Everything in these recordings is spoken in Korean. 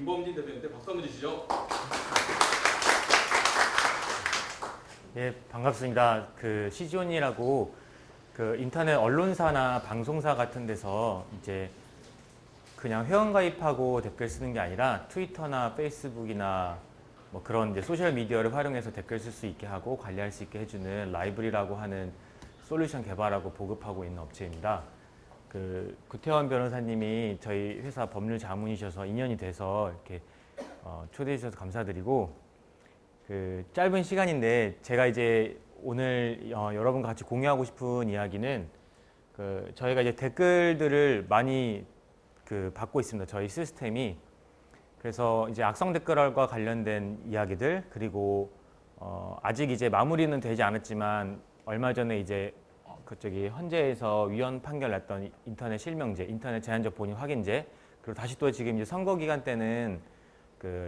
김범진 대표님께 박수 한번 주시죠. 예, 반갑습니다. CGON이라고 인터넷 언론사나 방송사 같은 데서 이제 그냥 회원 가입하고 댓글 쓰는 게 아니라 트위터나 페이스북이나 뭐 그런 이제 소셜 미디어를 활용해서 댓글 쓸 수 있게 하고 관리할 수 있게 해주는 라이브리라고 하는 솔루션 개발하고 보급하고 있는 업체입니다. 구태환 변호사님이 저희 회사 법률 자문이셔서 인연이 돼서 이렇게 초대해 주셔서 감사드리고, 짧은 시간인데 제가 이제 오늘 여러분과 같이 공유하고 싶은 이야기는 저희가 이제 댓글들을 많이 받고 있습니다. 저희 시스템이. 그래서 이제 악성 댓글과 관련된 이야기들, 그리고 아직 이제 마무리는 되지 않았지만 얼마 전에 이제 그쪽이 헌재에서 위헌 판결 났던 인터넷 실명제, 인터넷 제한적 본인 확인제, 그리고 다시 또 지금 이제 선거 기간 때는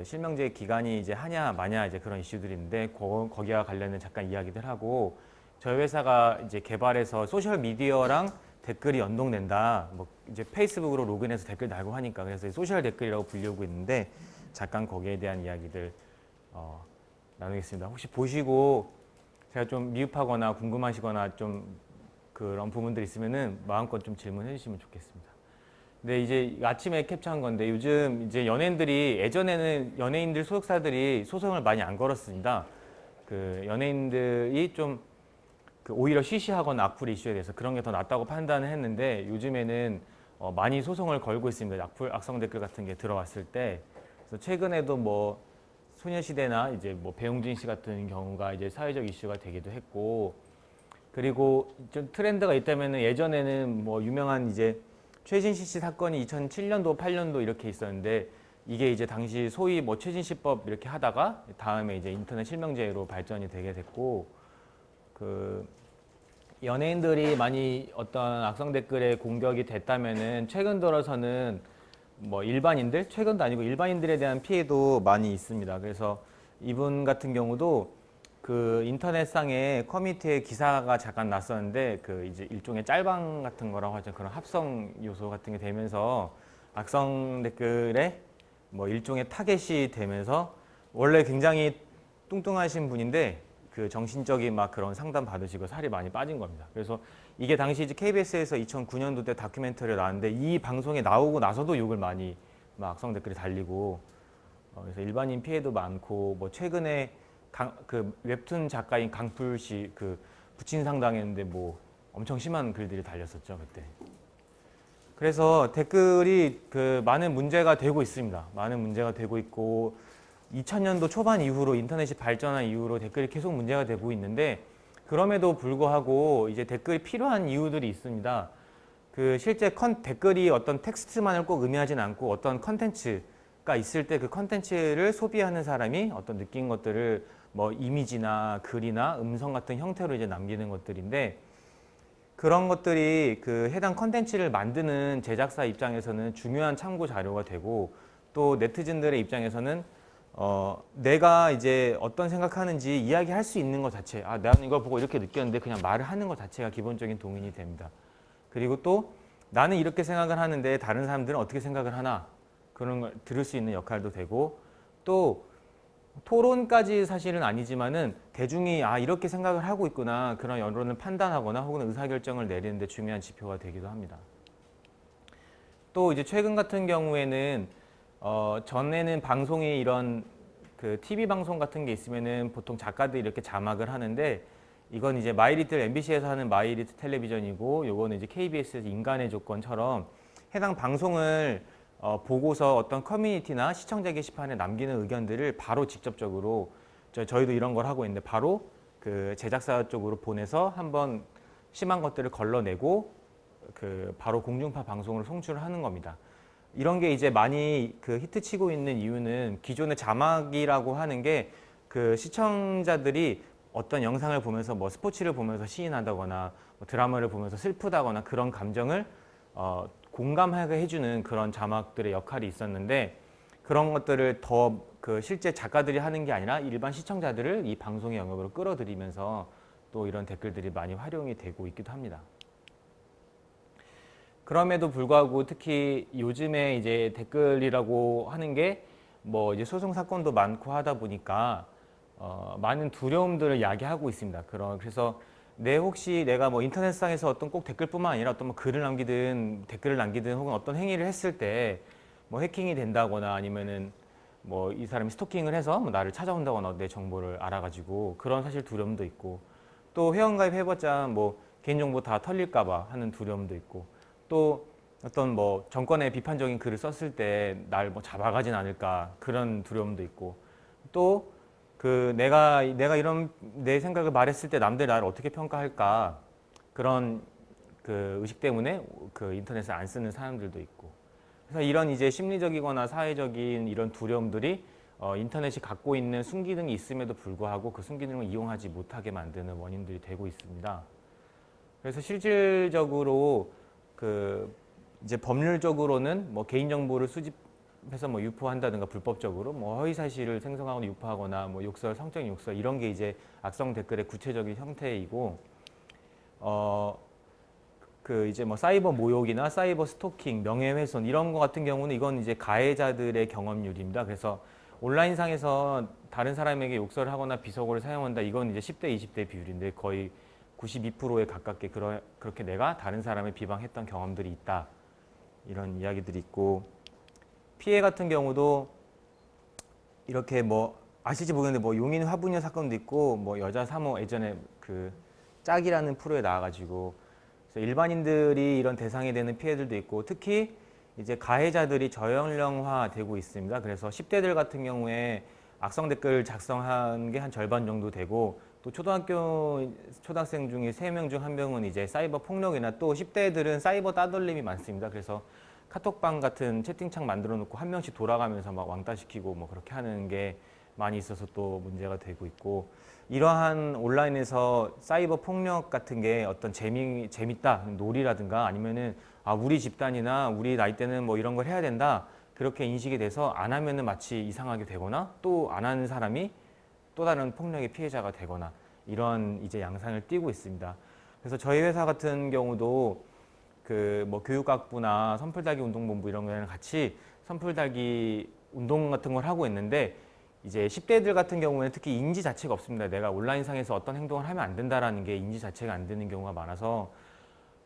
실명제 기간이 이제 하냐 마냐 이제 그런 이슈들이 있는데 거기와 관련된 잠깐 이야기들 하고, 저희 회사가 이제 개발해서 소셜 미디어랑 댓글이 연동된다. 뭐 이제 페이스북으로 로그인해서 댓글 달고 하니까 그래서 소셜 댓글이라고 불리우고 있는데 잠깐 거기에 대한 이야기들 나누겠습니다. 혹시 보시고 제가 좀 미흡하거나 궁금하시거나 좀 그런 부분들 있으면은 마음껏 좀 질문해 주시면 좋겠습니다. 근데 이제 아침에 캡처한 건데 요즘 이제 연예인들이, 예전에는 연예인들 소속사들이 소송을 많이 안 걸었습니다. 연예인들이 좀 오히려 시시하거나 악플 이슈에 대해서 그런 게 더 낫다고 판단을 했는데 요즘에는 많이 소송을 걸고 있습니다. 악성 댓글 같은 게 들어왔을 때. 그래서 최근에도 뭐 소녀시대나 이제 뭐 배용진 씨 같은 경우가 이제 사회적 이슈가 되기도 했고, 그리고 좀 트렌드가 있다면은 예전에는 뭐 유명한 이제 최진실 씨 사건이 2007년도, 8년도 이렇게 있었는데 이게 이제 당시 소위 뭐 최진실법 이렇게 하다가 다음에 이제 인터넷 실명제로 발전이 되게 됐고, 연예인들이 많이 어떤 악성 댓글에 공격이 됐다면은 최근 들어서는 뭐 일반인들, 최근도 아니고 일반인들에 대한 피해도 많이 있습니다. 그래서 이분 같은 경우도 인터넷상에 커뮤니티에 기사가 잠깐 났었는데 이제 일종의 짤방 같은 거라고 하죠. 그런 합성 요소 같은 게 되면서 악성 댓글에 뭐 일종의 타겟이 되면서, 원래 굉장히 뚱뚱하신 분인데 정신적인 막 그런 상담 받으시고 살이 많이 빠진 겁니다. 그래서 이게 당시 이제 KBS에서 2009년도 때 다큐멘터리가 나왔는데 이 방송에 나오고 나서도 욕을 많이 막 악성 댓글이 달리고, 그래서 일반인 피해도 많고, 뭐 최근에 웹툰 작가인 강풀 씨 부친상 당했는데 뭐 엄청 심한 글들이 달렸었죠 그때. 그래서 댓글이 많은 문제가 되고 있습니다. 많은 문제가 되고 있고, 2000년도 초반 이후로 인터넷이 발전한 이후로 댓글이 계속 문제가 되고 있는데, 그럼에도 불구하고 이제 댓글이 필요한 이유들이 있습니다. 실제 댓글이 어떤 텍스트만을 꼭 의미하진 않고 어떤 컨텐츠가 있을 때 그 컨텐츠를 소비하는 사람이 어떤 느낀 것들을 뭐 이미지나 글이나 음성 같은 형태로 이제 남기는 것들인데, 그런 것들이 해당 컨텐츠를 만드는 제작사 입장에서는 중요한 참고 자료가 되고, 또 네티즌들의 입장에서는 내가 이제 어떤 생각하는지 이야기할 수 있는 것 자체, 나는 이걸 보고 이렇게 느꼈는데 그냥 말을 하는 것 자체가 기본적인 동인이 됩니다. 그리고 또 나는 이렇게 생각을 하는데 다른 사람들은 어떻게 생각을 하나, 그런 걸 들을 수 있는 역할도 되고, 또 토론까지 사실은 아니지만은 대중이 이렇게 생각을 하고 있구나, 그런 여론을 판단하거나 혹은 의사결정을 내리는 데 중요한 지표가 되기도 합니다. 또 이제 최근 같은 경우에는 전에는 방송이 이런 TV 방송 같은 게 있으면은 보통 작가들이 이렇게 자막을 하는데, 이건 이제 마이리틀, MBC에서 하는 마이리틀 텔레비전이고, 요거는 이제 KBS에서 인간의 조건처럼 해당 방송을 보고서 어떤 커뮤니티나 시청자 게시판에 남기는 의견들을 바로 직접적으로, 저희도 이런 걸 하고 있는데 바로 제작사 쪽으로 보내서 한번 심한 것들을 걸러내고 바로 공중파 방송으로 송출을 하는 겁니다. 이런 게 이제 많이 히트치고 있는 이유는, 기존의 자막이라고 하는 게 시청자들이 어떤 영상을 보면서 뭐 스포츠를 보면서 시인하다거나 뭐 드라마를 보면서 슬프다거나 그런 감정을 공감하게 해주는 그런 자막들의 역할이 있었는데, 그런 것들을 더 실제 작가들이 하는 게 아니라 일반 시청자들을 이 방송의 영역으로 끌어들이면서 또 이런 댓글들이 많이 활용이 되고 있기도 합니다. 그럼에도 불구하고 특히 요즘에 이제 댓글이라고 하는 게 뭐 이제 소송 사건도 많고 하다 보니까 많은 두려움들을 야기하고 있습니다. 그래서 혹시 내가 뭐 인터넷상에서 어떤 꼭 댓글뿐만 아니라 어떤 뭐 글을 남기든 댓글을 남기든 혹은 어떤 행위를 했을 때 뭐 해킹이 된다거나 아니면은 뭐 이 사람이 스토킹을 해서 뭐 나를 찾아온다거나 내 정보를 알아가지고 그런 사실 두려움도 있고 또 회원가입 해봤자 뭐 개인정보 다 털릴까봐 하는 두려움도 있고 또 어떤 뭐 정권의 비판적인 글을 썼을 때 날 뭐 잡아가진 않을까 그런 두려움도 있고 또 내가 이런 내 생각을 말했을 때 남들이 나를 어떻게 평가할까 그런 그 의식 때문에 그 인터넷을 안 쓰는 사람들도 있고 그래서 이런 이제 심리적이거나 사회적인 이런 두려움들이 인터넷이 갖고 있는 순기능이 있음에도 불구하고 그 순기능을 이용하지 못하게 만드는 원인들이 되고 있습니다. 그래서 실질적으로 이제 법률적으로는 뭐 개인정보를 수집해서 뭐 유포한다든가 불법적으로 뭐 허위사실을 생성하거나 유포하거나 뭐 욕설, 성적인 욕설 이런 게 이제 악성 댓글의 구체적인 형태이고 이제 뭐 사이버 모욕이나 사이버 스토킹, 명예훼손 이런 거 같은 경우는 이건 이제 가해자들의 경험률입니다. 그래서 온라인상에서 다른 사람에게 욕설을 하거나 비속어를 사용한다. 이건 이제 10대, 20대 비율인데 거의 92%에 가깝게 그렇게 내가 다른 사람을 비방했던 경험들이 있다. 이런 이야기들이 있고 피해 같은 경우도 이렇게 뭐 아실지 모르겠는데 뭐 용인 화분녀 사건도 있고 뭐 여자 3호 예전에 그 짝이라는 프로에 나와가지고 그래서 일반인들이 이런 대상이 되는 피해들도 있고 특히 이제 가해자들이 저연령화되고 있습니다. 그래서 10대들 같은 경우에 악성 댓글 작성한 게 한 절반 정도 되고 또 초등학생 중에 3명 중 1명은 이제 사이버 폭력이나 또 10대들은 사이버 따돌림이 많습니다. 그래서 카톡방 같은 채팅창 만들어 놓고 한 명씩 돌아가면서 막 왕따시키고 뭐 그렇게 하는 게 많이 있어서 또 문제가 되고 있고 이러한 온라인에서 사이버 폭력 같은 게 어떤 재밌다 놀이라든가 아니면은 우리 집단이나 우리 나이 때는 뭐 이런 걸 해야 된다 그렇게 인식이 돼서 안 하면은 마치 이상하게 되거나 또 안 하는 사람이 또 다른 폭력의 피해자가 되거나 이런 이제 양상을 띠고 있습니다. 그래서 저희 회사 같은 경우도 뭐 교육학부나 선풀달기 운동본부 이런 거랑 같이 선풀달기 운동 같은 걸 하고 있는데 이제 10대들 같은 경우에는 특히 인지 자체가 없습니다. 내가 온라인상에서 어떤 행동을 하면 안 된다라는 게 인지 자체가 안 되는 경우가 많아서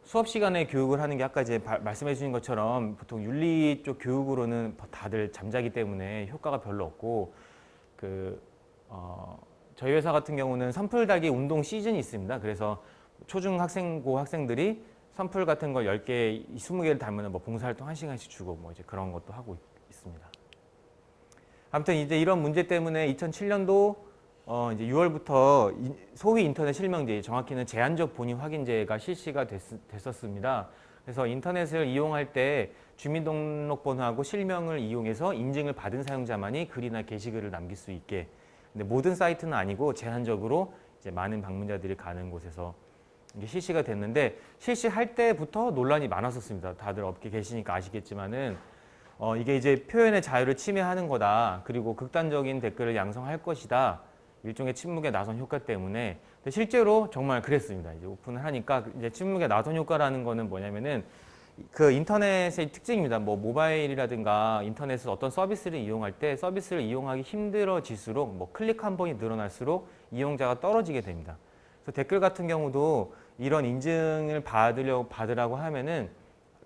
수업 시간에 교육을 하는 게 아까 이제 말씀해 주신 것처럼 보통 윤리 쪽 교육으로는 다들 잠자기 때문에 효과가 별로 없고 저희 회사 같은 경우는 선풀 달기 운동 시즌이 있습니다. 그래서 초중학생, 고학생들이 선풀 같은 걸 10개, 20개를 달면 뭐 봉사활동 1시간씩 주고 뭐 이제 그런 것도 하고 있습니다. 아무튼 이제 이런 문제 때문에 2007년도 이제 6월부터 소위 인터넷 실명제, 정확히는 제한적 본인 확인제가 실시가 됐었습니다. 그래서 인터넷을 이용할 때 주민등록번호하고 실명을 이용해서 인증을 받은 사용자만이 글이나 게시글을 남길 수 있게. 근데 모든 사이트는 아니고 제한적으로 이제 많은 방문자들이 가는 곳에서 이게 실시가 됐는데 실시할 때부터 논란이 많았었습니다. 다들 업계 계시니까 아시겠지만은 이게 이제 표현의 자유를 침해하는 거다. 그리고 극단적인 댓글을 양성할 것이다. 일종의 침묵의 나선 효과 때문에. 근데 실제로 정말 그랬습니다. 이제 오픈을 하니까 이제 침묵의 나선 효과라는 거는 뭐냐면은 그 인터넷의 특징입니다. 뭐 모바일이라든가 인터넷에서 어떤 서비스를 이용할 때 서비스를 이용하기 힘들어질수록 뭐 클릭 한 번이 늘어날수록 이용자가 떨어지게 됩니다. 그래서 댓글 같은 경우도 이런 인증을 받으라고 하면은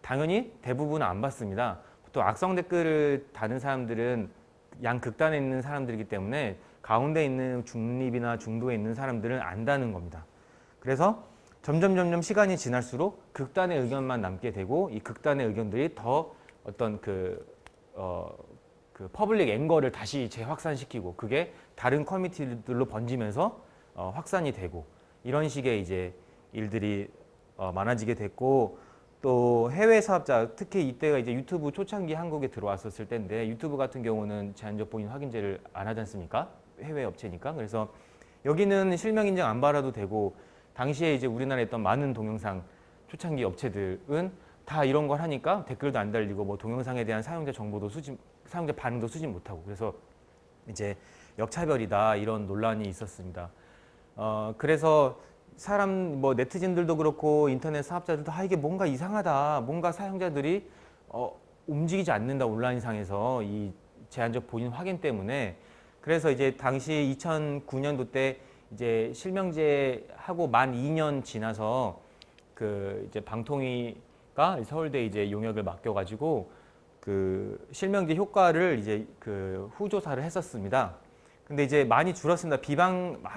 당연히 대부분은 안 받습니다. 또 악성 댓글을 다는 사람들은 양극단에 있는 사람들이기 때문에 가운데 있는 중립이나 중도에 있는 사람들은 안다는 겁니다. 그래서 점점 시간이 지날수록 극단의 의견만 남게 되고 이 극단의 의견들이 더 어떤 그 퍼블릭 앵거를 다시 재확산시키고 그게 다른 커뮤니티들로 번지면서 확산이 되고 이런 식의 이제 일들이 많아지게 됐고 또 해외 사업자 특히 이때가 이제 유튜브 초창기 한국에 들어왔었을 때인데 유튜브 같은 경우는 제한적 본인 확인제를 안 하지 않습니까? 해외 업체니까. 그래서 여기는 실명 인증 안 받아도 되고 당시에 이제 우리나라에 있던 많은 동영상 초창기 업체들은 다 이런 걸 하니까 댓글도 안 달리고 뭐 동영상에 대한 사용자 정보도 사용자 반응도 수집 못하고 그래서 이제 역차별이다 이런 논란이 있었습니다. 그래서 뭐 네티즌들도 그렇고 인터넷 사업자들도 이게 뭔가 이상하다, 뭔가 사용자들이 움직이지 않는다 온라인상에서 이 제한적 본인 확인 때문에 그래서 이제 당시 2009년도 때 이제 실명제하고 만 2년 지나서 그 이제 방통위가 서울대 이제 용역을 맡겨가지고 그 실명제 효과를 이제 그 후조사를 했었습니다. 근데 이제 많이 줄었습니다.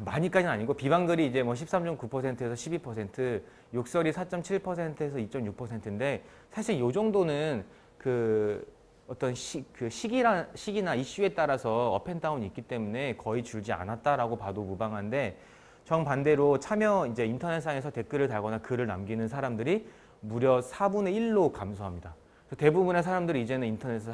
많이까지는 아니고 비방글이 이제 뭐 13.9%에서 12%, 욕설이 4.7%에서 2.6%인데 사실 요 정도는 그 어떤 시기나 이슈에 따라서 업앤다운이 있기 때문에 거의 줄지 않았다라고 봐도 무방한데 정반대로 이제 인터넷상에서 댓글을 달거나 글을 남기는 사람들이 무려 4분의 1로 감소합니다. 대부분의 사람들이 이제는 인터넷을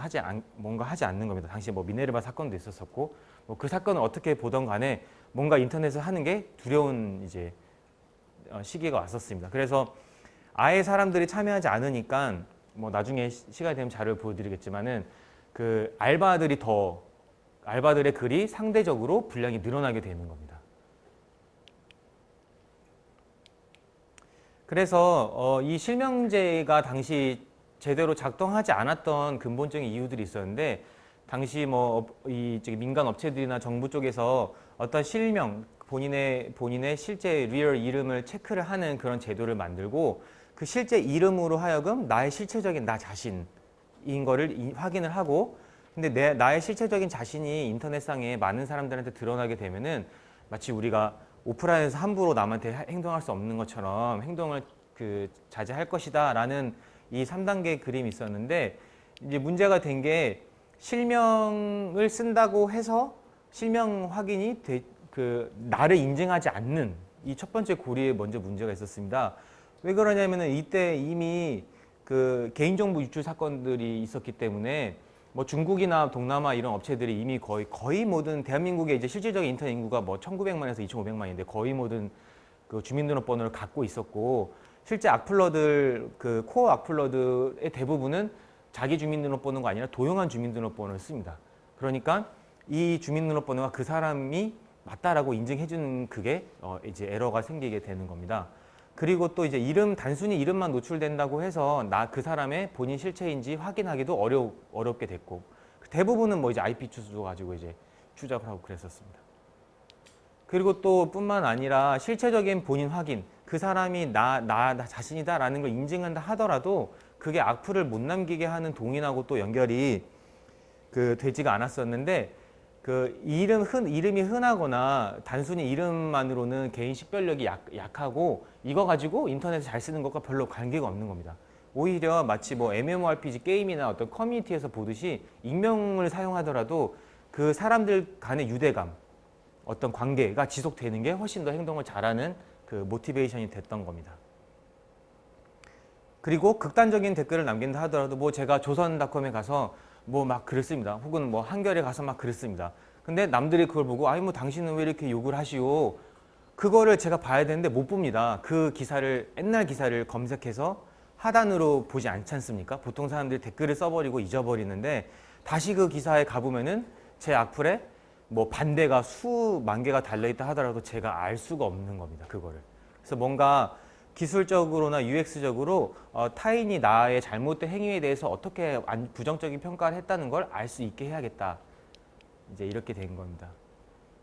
뭔가 하지 않는 겁니다. 당시 뭐 미네르바 사건도 있었었고 뭐 그 사건을 어떻게 보던 간에 뭔가 인터넷을 하는 게 두려운 이제 시기가 왔었습니다. 그래서 아예 사람들이 참여하지 않으니까 뭐 나중에 시간이 되면 자료를 보여드리겠지만은 그 알바들의 글이 상대적으로 분량이 늘어나게 되는 겁니다. 그래서 이 실명제가 당시 제대로 작동하지 않았던 근본적인 이유들이 있었는데 당시 뭐 이 민간 업체들이나 정부 쪽에서 어떤 실명 본인의 실제 리얼 이름을 체크를 하는 그런 제도를 만들고 그 실제 이름으로 하여금 나의 실체적인 나 자신인 거를 확인을 하고 근데 나의 실체적인 자신이 인터넷상에 많은 사람들한테 드러나게 되면은 마치 우리가 오프라인에서 함부로 남한테 행동할 수 없는 것처럼 행동을 자제할 것이다라는 이 3단계 그림이 있었는데 이제 문제가 된 게 실명을 쓴다고 해서 실명 확인이 나를 인증하지 않는 이 첫 번째 고리에 먼저 문제가 있었습니다. 왜 그러냐면은 이때 이미 그 개인정보 유출 사건들이 있었기 때문에 뭐 중국이나 동남아 이런 업체들이 이미 거의 모든 대한민국의 이제 실질적인 인터넷 인구가 뭐 1,900만에서 2,500만인데 거의 모든 그 주민등록번호를 갖고 있었고 실제 악플러들 그 코어 악플러들의 대부분은 자기 주민등록번호가 아니라 도용한 주민등록번호를 씁니다. 그러니까 이 주민등록번호가 그 사람이 맞다라고 인증해주는 그게 이제 에러가 생기게 되는 겁니다. 그리고 또 이제 단순히 이름만 노출된다고 해서 그 사람의 본인 실체인지 확인하기도 어렵게 됐고 대부분은 뭐 이제 IP 주소 가지고 이제 추적을 하고 그랬었습니다. 그리고 또 뿐만 아니라 실체적인 본인 확인, 그 사람이 나 자신이다라는 걸 인증한다 하더라도 그게 악플을 못 남기게 하는 동인하고 또 연결이 되지가 않았었는데 이름이 흔하거나 단순히 이름만으로는 개인 식별력이 약하고 이거 가지고 인터넷을 잘 쓰는 것과 별로 관계가 없는 겁니다. 오히려 마치 뭐 MMORPG 게임이나 어떤 커뮤니티에서 보듯이 익명을 사용하더라도 그 사람들 간의 유대감, 어떤 관계가 지속되는 게 훨씬 더 행동을 잘하는 그 모티베이션이 됐던 겁니다. 그리고 극단적인 댓글을 남긴다 하더라도 뭐 제가 조선닷컴에 가서 뭐 막 글을 씁니다. 혹은 뭐 한겨레 가서 막 글을 씁니다. 근데 남들이 그걸 보고 아니 뭐 당신은 왜 이렇게 욕을 하시오? 그거를 제가 봐야 되는데 못 봅니다. 옛날 기사를 검색해서 하단으로 보지 않지 않습니까? 보통 사람들이 댓글을 써버리고 잊어버리는데 다시 그 기사에 가보면은 제 악플에 뭐 반대가 수만 개가 달려있다 하더라도 제가 알 수가 없는 겁니다. 그거를. 그래서 뭔가 기술적으로나 UX적으로 타인이 나의 잘못된 행위에 대해서 어떻게 부정적인 평가를 했다는 걸 알 수 있게 해야겠다. 이제 이렇게 된 겁니다.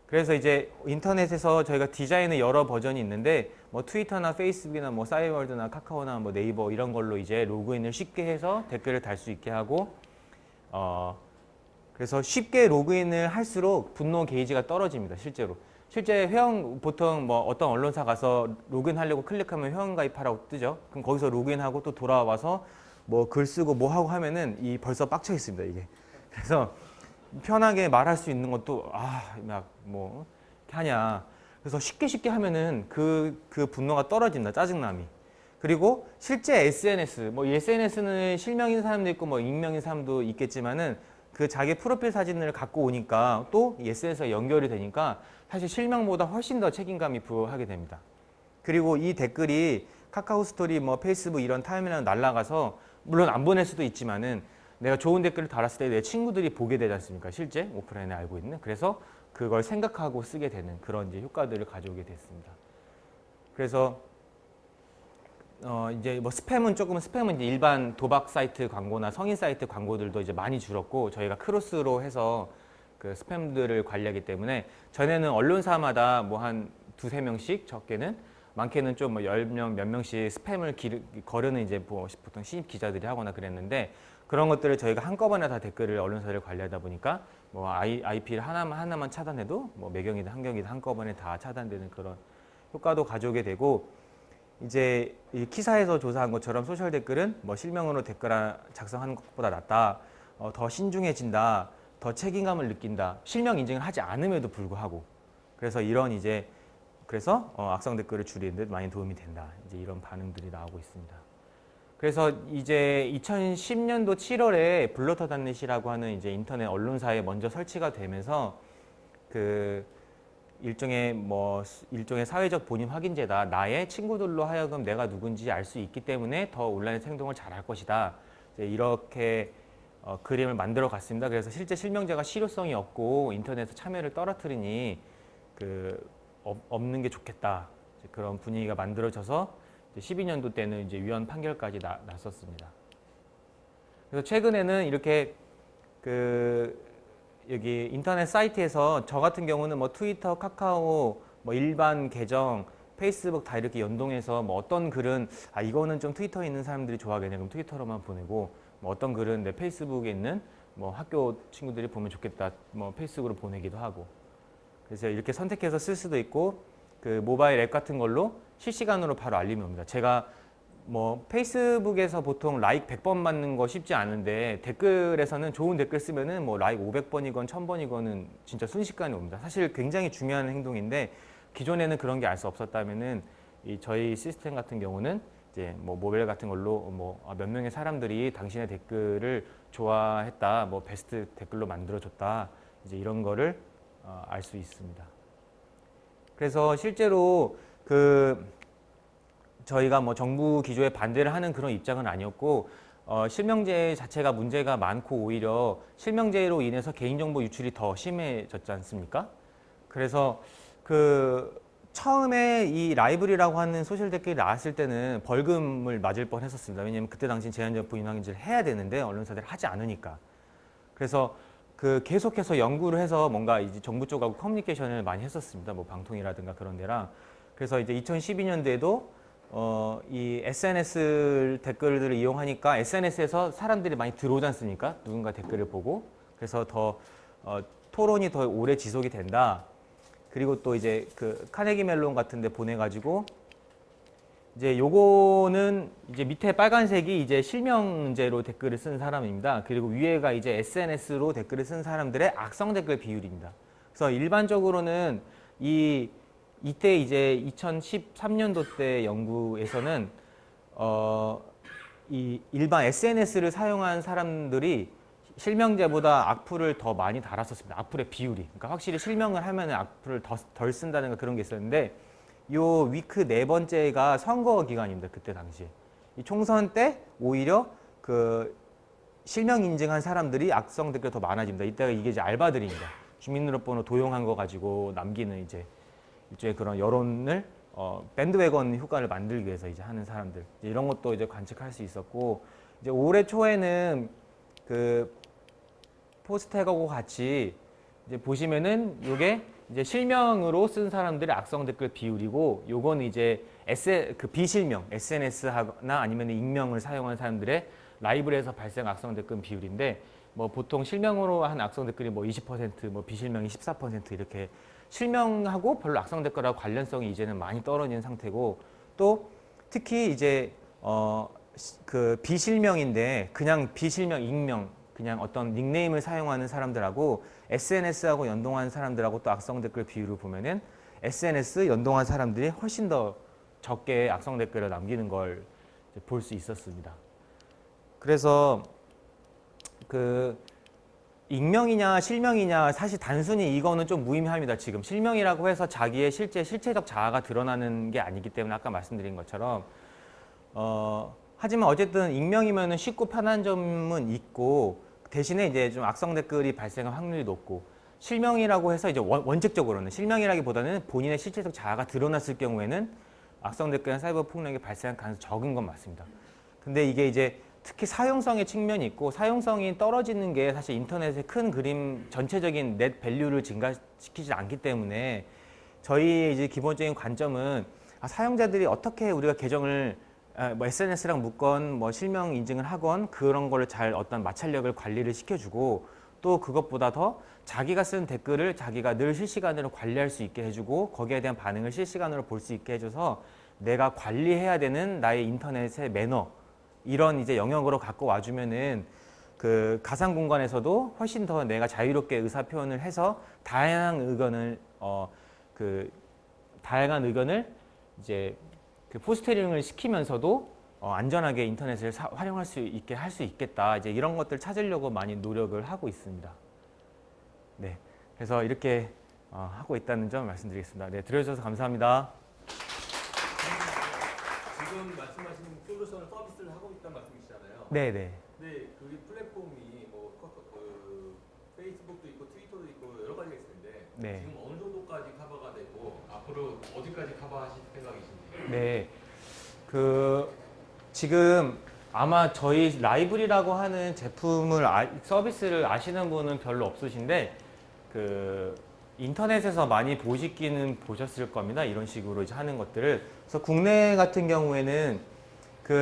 그래서 이제 인터넷에서 저희가 디자인의 여러 버전이 있는데 뭐 트위터나 페이스북이나 뭐 싸이월드나 카카오나 뭐 네이버 이런 걸로 이제 로그인을 쉽게 해서 댓글을 달 수 있게 하고 그래서 쉽게 로그인을 할수록 분노 게이지가 떨어집니다. 실제 보통 뭐 어떤 언론사 가서 로그인하려고 클릭하면 회원가입하라고 뜨죠. 그럼 거기서 로그인하고 또 돌아와서 뭐 글 쓰고 뭐 하고 하면은 벌써 빡쳐 있습니다, 이게. 그래서 편하게 말할 수 있는 것도 막 뭐 하냐. 그래서 쉽게 하면은 그 분노가 떨어진다, 짜증남이. 그리고 실제 SNS, 뭐 SNS는 실명인 사람도 있고 뭐 익명인 사람도 있겠지만은 그 자기 프로필 사진을 갖고 오니까 또 SNS가 연결이 되니까 사실 실명보다 훨씬 더 책임감이 부여하게 됩니다. 그리고 이 댓글이 카카오 스토리, 뭐 페이스북 이런 타임라인에 날아가서 물론 안 보낼 수도 있지만은 내가 좋은 댓글을 달았을 때 내 친구들이 보게 되지 않습니까? 실제 오프라인에 알고 있는. 그래서 그걸 생각하고 쓰게 되는 그런 이제 효과들을 가져오게 됐습니다. 그래서 이제 뭐 스팸은 이제 일반 도박 사이트 광고나 성인 사이트 광고들도 이제 많이 줄었고 저희가 크로스로 해서 그 스팸들을 관리하기 때문에 전에는 언론사마다 뭐 한 두세 명씩 적게는 많게는 좀 뭐 10명 몇 명씩 스팸을 거르는 이제 뭐 보통 신입 기자들이 하거나 그랬는데 그런 것들을 저희가 한꺼번에 다 댓글을 언론사를 관리하다 보니까 뭐 IP를 하나만 차단해도 뭐 매경이든 한경이든 한꺼번에 다 차단되는 그런 효과도 가져오게 되고 이제 이 키사에서 조사한 것처럼 소셜 댓글은 뭐 실명으로 댓글 작성하는 것보다 낫다, 더 신중해진다, 더 책임감을 느낀다. 실명 인증을 하지 않음에도 불구하고 그래서 그래서 악성 댓글을 줄이는 데 많이 도움이 된다. 이제 이런 반응들이 나오고 있습니다. 그래서 이제 2010년도 7월에 블러터닷넷이라고 하는 이제 인터넷 언론사에 먼저 설치가 되면서 그 일종의 사회적 본인 확인제다. 나의 친구들로 하여금 내가 누군지 알 수 있기 때문에 더 온라인 행동을 잘할 것이다. 이제 이렇게 그림을 만들어 갔습니다. 그래서 실제 실명제가 실효성이 없고 인터넷에 참여를 떨어뜨리니 없는 게 좋겠다. 그런 분위기가 만들어져서 12년도 때는 이제 위헌 판결까지 났었습니다. 그래서 최근에는 이렇게 여기 인터넷 사이트에서 저 같은 경우는 뭐 트위터, 카카오, 뭐 일반 계정, 페이스북 다 이렇게 연동해서 뭐 어떤 글은 이거는 좀 트위터에 있는 사람들이 좋아하겠네 그럼 트위터로만 보내고 뭐 어떤 글은 내 페이스북에 있는 뭐 학교 친구들이 보면 좋겠다 뭐 페이스북으로 보내기도 하고 그래서 이렇게 선택해서 쓸 수도 있고 그 모바일 앱 같은 걸로 실시간으로 바로 알림이 옵니다. 제가 뭐 페이스북에서 보통 라이크 100번 받는 거 쉽지 않은데 댓글에서는 좋은 댓글 쓰면은 뭐 라이크 500번이건 1000번이건은 진짜 순식간에 옵니다. 사실 굉장히 중요한 행동인데 기존에는 그런 게 알 수 없었다면은 저희 시스템 같은 경우는 이제 뭐 모바일 같은 걸로 뭐 몇 명의 사람들이 당신의 댓글을 좋아했다, 뭐 베스트 댓글로 만들어줬다, 이제 이런 거를 알 수 있습니다. 그래서 실제로 저희가 뭐 정부 기조에 반대를 하는 그런 입장은 아니었고 실명제 자체가 문제가 많고 오히려 실명제로 인해서 개인정보 유출이 더 심해졌지 않습니까? 그래서 처음에 이 라이브리라고 하는 소셜 댓글이 나왔을 때는 벌금을 맞을 뻔 했었습니다. 왜냐하면 그때 당시 제한적 부인 확인제를 해야 되는데 언론사들이 하지 않으니까. 그래서 계속해서 연구를 해서 뭔가 이제 정부 쪽하고 커뮤니케이션을 많이 했었습니다. 뭐 방통이라든가 그런 데랑. 그래서 이제 2012년도에도 이 SNS 댓글들을 이용하니까 SNS에서 사람들이 많이 들어오지 않습니까? 누군가 댓글을 보고. 그래서 더 토론이 더 오래 지속이 된다. 그리고 또 이제 카네기 멜론 같은 데 보내가지고 이제 요거는 이제 밑에 빨간색이 이제 실명제로 댓글을 쓴 사람입니다. 그리고 위에가 이제 SNS로 댓글을 쓴 사람들의 악성 댓글 비율입니다. 그래서 일반적으로는 이때 이제 2013년도 때 연구에서는 이 일반 SNS를 사용한 사람들이 실명제보다 악플을 더 많이 달았었습니다. 악플의 비율이. 그러니까 확실히 실명을 하면 악플을 덜 쓴다는 그런 게 있었는데 요 위크 네 번째가 선거 기간입니다. 그때 당시에. 이 총선 때 오히려 실명 인증한 사람들이 악성 댓글이 더 많아집니다. 이때가 이게 이제 알바들입니다. 주민등록번호 도용한 거 가지고 남기는 이제 일종의 그런 여론을 밴드웨건 효과를 만들기 위해서 이제 하는 사람들 이런 것도 이제 관측할 수 있었고 이제 올해 초에는 포스트태그하고 같이 이제 보시면은 요게 이제 실명으로 쓴 사람들의 악성 댓글 비율이고 요건 이제 비실명 SNS나 아니면 익명을 사용한 사람들의 라이브에서 발생 악성 댓글 비율인데 뭐 보통 실명으로 한 악성 댓글이 뭐 20%, 뭐 비실명이 14% 이렇게 실명하고 별로 악성 댓글하고 관련성이 이제는 많이 떨어진 상태고 또 특히 이제 비실명인데 그냥 비실명, 익명 그냥 어떤 닉네임을 사용하는 사람들하고 SNS하고 연동한 사람들하고 또 악성 댓글 비율을 보면은 SNS 연동한 사람들이 훨씬 더 적게 악성 댓글을 남기는 걸 볼 수 있었습니다. 그래서 익명이냐 실명이냐 사실 단순히 이거는 좀 무의미합니다. 지금 실명이라고 해서 자기의 실체적 자아가 드러나는 게 아니기 때문에 아까 말씀드린 것처럼 하지만 어쨌든 익명이면은 쉽고 편한 점은 있고 대신에 이제 좀 악성 댓글이 발생할 확률이 높고 실명이라고 해서 이제 원칙적으로는 실명이라기보다는 본인의 실체적 자아가 드러났을 경우에는 악성 댓글이나 사이버 폭력이 발생할 가능성이 적은 건 맞습니다. 근데 이게 이제 특히 사용성의 측면이 있고 사용성이 떨어지는 게 사실 인터넷의 큰 그림 전체적인 넷 밸류를 증가시키지 않기 때문에 저희 이제 기본적인 관점은 사용자들이 어떻게 우리가 계정을 뭐 SNS랑 묶건 뭐 실명 인증을 하건 그런 거를 잘 어떤 마찰력을 관리를 시켜주고 또 그것보다 더 자기가 쓴 댓글을 자기가 늘 실시간으로 관리할 수 있게 해주고 거기에 대한 반응을 실시간으로 볼 수 있게 해줘서 내가 관리해야 되는 나의 인터넷의 매너 이런 이제 영역으로 갖고 와주면은 그 가상 공간에서도 훨씬 더 내가 자유롭게 의사 표현을 해서 다양한 의견을 이제 그 포스터링을 시키면서도 안전하게 인터넷을 활용할 수 있게 할 수 있겠다. 이제 이런 것들 찾으려고 많이 노력을 하고 있습니다. 네, 그래서 이렇게 하고 있다는 점 말씀드리겠습니다. 네, 들어주셔서 감사합니다. 지금 말씀하신 솔루션 서비스를 하고 있다는 말씀이시잖아요. 네, 네. 근데 그 플랫폼이 뭐 페이스북도 있고 트위터도 있고 여러 가지가 있을 텐데 네. 지금 어느 정도까지 커버가 되고 앞으로 어디까지 커버하실 생각이신지? 네, 지금 아마 저희 라이브리라고 하는 제품을 서비스를 아시는 분은 별로 없으신데 인터넷에서 많이 보셨을 겁니다. 이런 식으로 이제 하는 것들을. 그래서 국내 같은 경우에는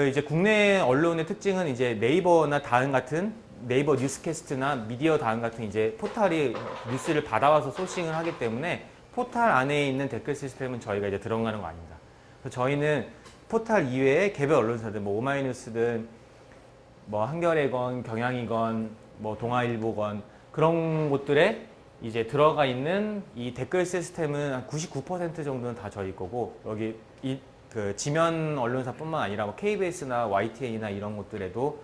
이제 국내 언론의 특징은 이제 네이버나 다음 같은 네이버 뉴스캐스트나 미디어 다음 같은 이제 포털이 뉴스를 받아와서 소싱을 하기 때문에 포털 안에 있는 댓글 시스템은 저희가 이제 들어가는 거 아닙니다. 그래서 저희는 포털 이외에 개별 언론사들, 뭐 오마이뉴스든 뭐 한겨레건, 경향이건, 뭐 동아일보건 그런 곳들에 이제 들어가 있는 이 댓글 시스템은 한 99% 정도는 다 저희 거고 여기 지면 언론사뿐만 아니라 뭐 KBS나 YTN이나 이런 곳들에도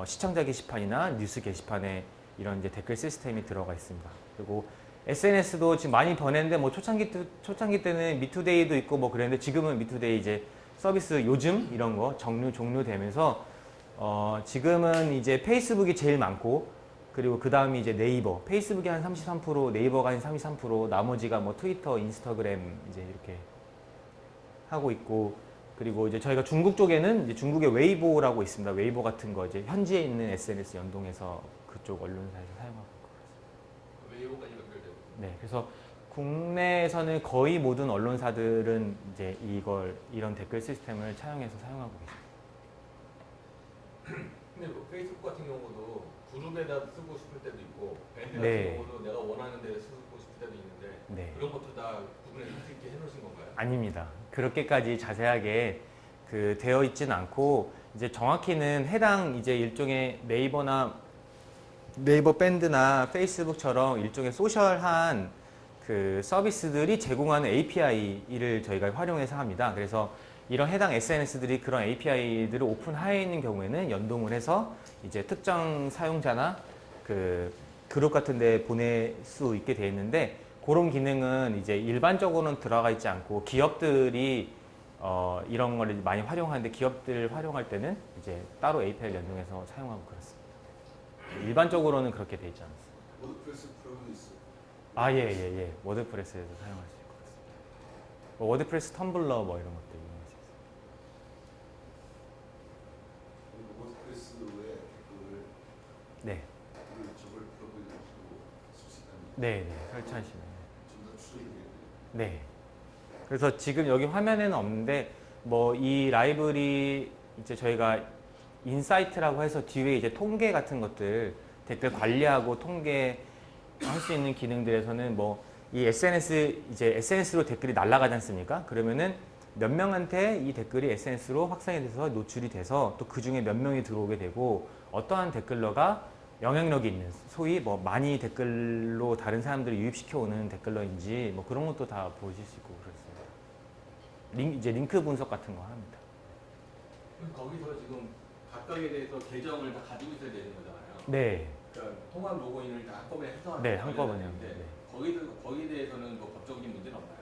시청자 게시판이나 뉴스 게시판에 이런 이제 댓글 시스템이 들어가 있습니다. 그리고 SNS도 지금 많이 변했는데 뭐 초창기 때는 미투데이도 있고 뭐 그랬는데 지금은 미투데이 이제 서비스 요즘 이런 거 종료되면서 지금은 이제 페이스북이 제일 많고 그리고 그 다음이 이제 네이버, 페이스북이 한 33%, 네이버가 한 33%, 나머지가 뭐 트위터, 인스타그램 이제 이렇게 하고 있고 그리고 이제 저희가 중국 쪽에는 이제 중국의 웨이보라고 있습니다. 웨이보 같은 거 이제 현지에 있는 SNS 연동해서 그쪽 언론사에서 사용하고 있고 웨이보까지 연결되고. 네, 그래서 국내에서는 거의 모든 언론사들은 이제 이런 댓글 시스템을 차용해서 사용하고 계십니다. 근데 뭐 페이스북 같은 경우도 그룹에다 쓰고 싶을 때도 있고 밴드 네. 같은 경우도 내가 원하는 데를 쓰고 싶을 때도 있는데 네. 그런 것도 다 구분해서 할 수 있게 해놓으신 건가요? 아닙니다. 그렇게까지 자세하게 되어 있지는 않고 이제 정확히는 해당 이제 일종의 네이버 밴드나 페이스북처럼 일종의 소셜한 서비스들이 제공하는 API를 저희가 활용해서 합니다. 그래서 이런 해당 SNS들이 그런 API들을 오픈하에 있는 경우에는 연동을 해서 이제 특정 사용자나 그룹 같은 데 보낼 수 있게 되어 있는데 그런 기능은 이제 일반적으로는 들어가 있지 않고 기업들이 이런 걸 많이 활용하는데 기업들 활용할 때는 이제 따로 API를 연동해서 사용하고 그렇습니다. 일반적으로는 그렇게 되어 있지 않습니다. 워드프레스 프로그램이 있어요. 예. 워드프레스에서 사용할 수 있고 그렇습니다. 뭐 워드프레스 텀블러 뭐 이런 것들 이용할 수 있습니다. 그리고 워드프레스에 댓글을 네. 저걸 프로그램을 쓸 수 있다는 네, 설치하시면. 좀더 추적이 되겠네요. 네. 그래서 지금 여기 화면에는 없는데 뭐 이 라이브리 이제 저희가 인사이트라고 해서 뒤에 이제 통계 같은 것들 댓글 관리하고 통계할 수 있는 기능들에서는 뭐 이 SNS로 댓글이 날아가지 않습니까? 그러면은 몇 명한테 이 댓글이 SNS로 확산이 돼서 노출이 돼서 또 그 중에 몇 명이 들어오게 되고 어떠한 댓글러가 영향력이 있는 소위 뭐 많이 댓글로 다른 사람들을 유입시켜 오는 댓글러인지 뭐 그런 것도 다 보실 수 있고 그렇습니다. 이제 링크 분석 같은 거 합니다. 그럼 거기서 지금 각각에 대해서 계정을 다 가지고 있어야 되는 거잖아요. 네. 그러니까 통합 로그인을 다 한꺼번에 해서 네, 한꺼번에 하는데 합니다. 네. 거기에 대해서는 뭐 법적인 문제는 없나요?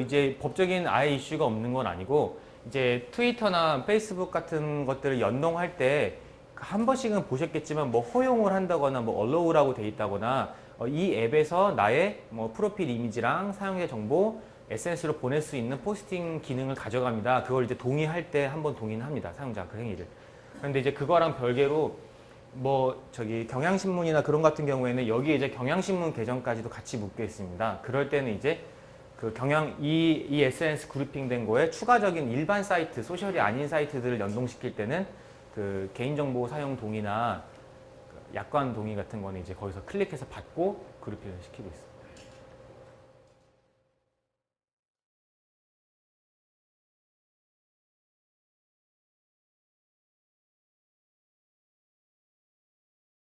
이제 법적인 아예 이슈가 없는 건 아니고 이제 트위터나 페이스북 같은 것들을 연동할 때 한 번씩은 보셨겠지만 뭐 허용을 한다거나 뭐 allow라고 돼 있다거나 이 앱에서 나의 뭐 프로필 이미지랑 사용자 정보 SNS로 보낼 수 있는 포스팅 기능을 가져갑니다. 그걸 이제 동의할 때 한번 동의는 합니다. 사용자 그 행위를. 그런데 이제 그거랑 별개로 뭐 저기 경향신문이나 그런 같은 경우에는 여기에 이제 경향신문 계정까지도 같이 묶여 있습니다. 그럴 때는 이제 그 이 SNS 그룹핑된 거에 추가적인 일반 사이트, 소셜이 아닌 사이트들을 연동시킬 때는 그 개인정보 사용 동의나 약관 동의 같은 거는 이제 거기서 클릭해서 받고 그룹핑을 시키고 있습니다.